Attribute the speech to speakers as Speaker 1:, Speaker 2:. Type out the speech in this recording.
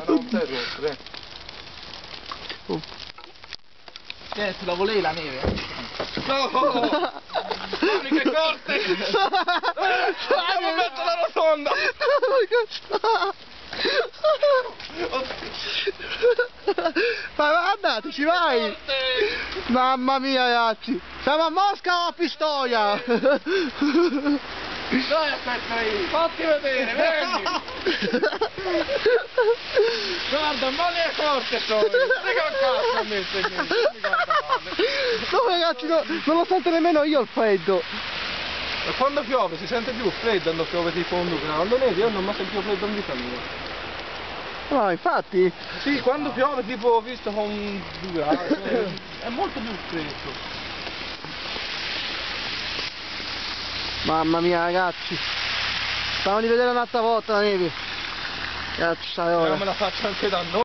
Speaker 1: non sei rotto,
Speaker 2: te la volevi la neve?
Speaker 1: No! Maniche corte! Abbiamo fatto la rotonda!
Speaker 3: Vai, andateci, vai! Mamma mia, ragazzi! Siamo a Mosca o a Pistoia?
Speaker 1: Dai, aspetta lì! Fatti vedere, vieni! Guarda, mani corte sono! Mica un cazzo a me, se mi guarda male!
Speaker 3: No, ragazzi, no, non lo sento nemmeno io il freddo!
Speaker 1: Ma quando piove si sente più freddo quando piove tipo underground, non è? Io non mi sento freddo in vita mia.
Speaker 3: No, infatti!
Speaker 1: Sì, quando piove tipo ho visto con 2 gradi, è molto più freddo.
Speaker 3: Mamma mia, ragazzi! Stiamo di vedere un'altra volta la neve! Cazzo, ora!
Speaker 1: Me la faccio anche da noi.